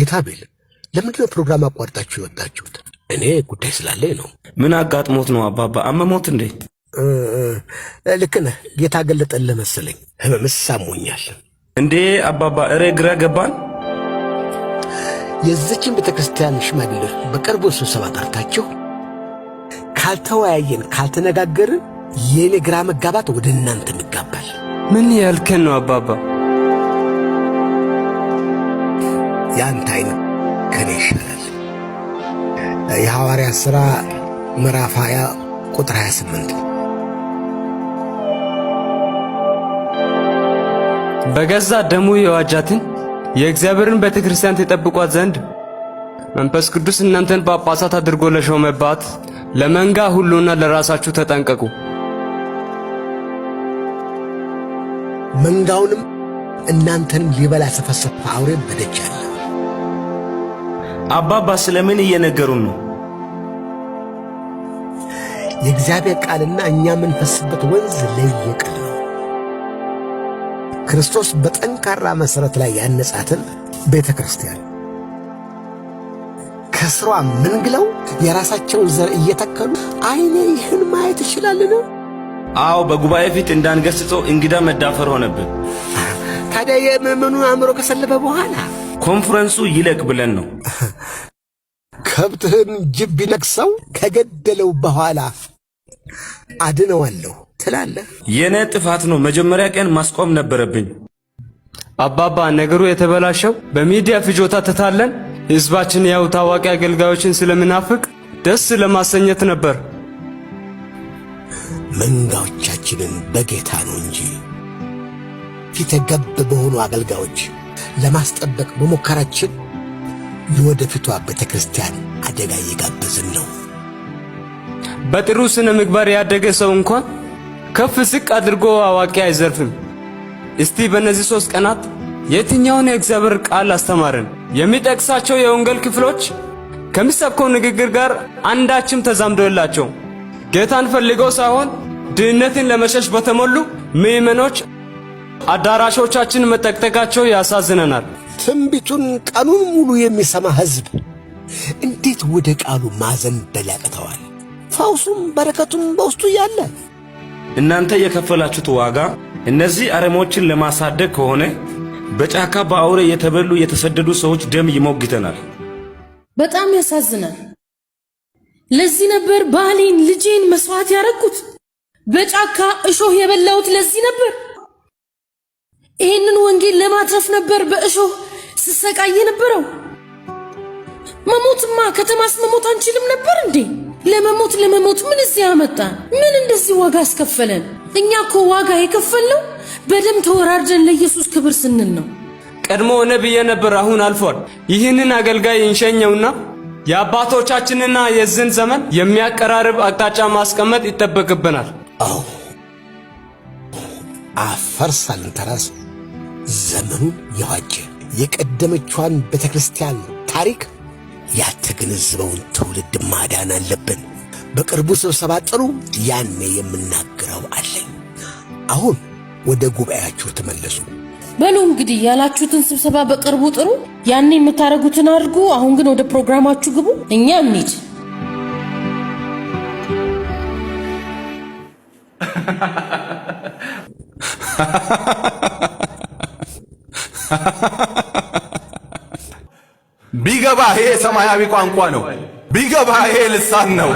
ጌታ ቢል ለምንድነው ፕሮግራም አቋርጣችሁ የወጣችሁት? እኔ ጉዳይ ስላለኝ ነው። ምን አጋጥሞት ነው አባባ? አመሞት እንዴ? ልክ ነህ። ጌታ ገለጠልህ መሰለኝ። ህመምስ ሳሞኛል እንዴ አባባ? እረ ግራ ገባን። የዚችን ቤተክርስቲያን ሽማግሌ በቅርቡ ስብሰባ ጠርታችሁ ካልተወያየን ካልተነጋገርን የኔ ግራ መጋባት ወደ እናንተ ይጋባል። ምን ያልከን ነው አባባ? ያንተ አይነት ከኔ ይሻላል። የሐዋርያት ሥራ ምዕራፍ 20 ቁጥር 28 በገዛ ደሙ የዋጃትን የእግዚአብሔርን ቤተክርስቲያን ተጠብቋት ዘንድ መንፈስ ቅዱስ እናንተን ጳጳሳት አድርጎ ለሾመባት ለመንጋ ሁሉና ለራሳችሁ ተጠንቀቁ። መንጋውንም እናንተን ሊበላ ሰፈሰፈ አውሬ በደጃለ። አባባ ስለምን እየነገሩን ነው? የእግዚአብሔር ቃልና እኛ የምንፈስበት ወንዝ ለየቅል ነው። ክርስቶስ በጠንካራ መሠረት ላይ ያነጻትን ቤተ ክርስቲያን ከስሯ ምንግለው የራሳቸውን ዘር እየተከሉ አይኔ ይህን ማየት ይችላልን? አዎ፣ በጉባኤ ፊት እንዳንገስጸው እንግዳ መዳፈር ሆነብን። ታዲያ የምዕመኑን አእምሮ ከሰለበ በኋላ ኮንፈረንሱ ይለቅ ብለን ነው። ከብትህን ጅብ ቢነክሰው ከገደለው በኋላ አድነዋለሁ ትላለህ? የኔ ጥፋት ነው። መጀመሪያ ቀን ማስቆም ነበረብኝ። አባባ ነገሩ የተበላሸው በሚዲያ ፍጆታ ተታለን ሕዝባችን ያው ታዋቂ አገልጋዮችን ስለምናፍቅ ደስ ለማሰኘት ነበር። መንጋዎቻችንን በጌታ ነው እንጂ ፊተ ገብ በሆኑ አገልጋዮች ለማስጠበቅ በሞከራችን ለወደፊቷ ቤተክርስቲያን አደጋ እየጋበዝን ነው። በጥሩ ስነ ምግባር ያደገ ሰው እንኳን ከፍ ዝቅ አድርጎ አዋቂ አይዘርፍም። እስቲ በእነዚህ 3 ቀናት የትኛውን የእግዚአብሔር ቃል አስተማርን? የሚጠቅሳቸው የወንጌል ክፍሎች ከሚሰብከው ንግግር ጋር አንዳችም ተዛምዶ የላቸው። ጌታን ፈልገው ሳይሆን ድህነትን ለመሸሽ በተሞሉ ምዕመኖች አዳራሾቻችን መጠቅጠቃቸው ያሳዝነናል። ትንቢቱን ቀኑን ሙሉ የሚሰማ ሕዝብ እንዴት ወደ ቃሉ ማዘንበል ያቅተዋል? ፈውሱም በረከቱም በውስጡ ያለ። እናንተ የከፈላችሁት ዋጋ እነዚህ አረሞችን ለማሳደግ ከሆነ በጫካ በአውሬ የተበሉ የተሰደዱ ሰዎች ደም ይሞግተናል። በጣም ያሳዝናል። ለዚህ ነበር ባሌን ልጄን መስዋዕት ያረኩት። በጫካ እሾህ የበላሁት ለዚህ ነበር። ይህንን ወንጌል ለማትረፍ ነበር በእሾህ ስሰቃይ ነበረው። መሞትማ ከተማስ መሞት አንችልም ነበር እንዴ? ለመሞት ምን እዚህ አመጣ? ምን እንደዚህ ዋጋ አስከፈለን? እኛ እኮ ዋጋ የከፈልነው በደም ተወራርደን ለኢየሱስ ክብር ስንል ነው። ቀድሞ ነብይ ነበር፣ አሁን አልፏል። ይህንን አገልጋይ እንሸኘውና የአባቶቻችንና የዝን ዘመን የሚያቀራርብ አቅጣጫ ማስቀመጥ ይጠበቅብናል። አዎ አፈር ሳልንተራስ ዘመኑን የዋጀ የቀደመቿን ቤተክርስቲያን ታሪክ ያልተገነዘበውን ትውልድ ማዳን አለብን። በቅርቡ ስብሰባ ጥሩ፣ ያኔ የምናገረው አለኝ። አሁን ወደ ጉባኤያችሁ ተመለሱ። በሉ እንግዲህ ያላችሁትን ስብሰባ በቅርቡ ጥሩ፣ ያኔ የምታረጉትን አድርጉ። አሁን ግን ወደ ፕሮግራማችሁ ግቡ፣ እኛ እንሂድ። ቢገባ ይሄ ሰማያዊ ቋንቋ ነው። ቢገባ ይሄ ልሳን ነው።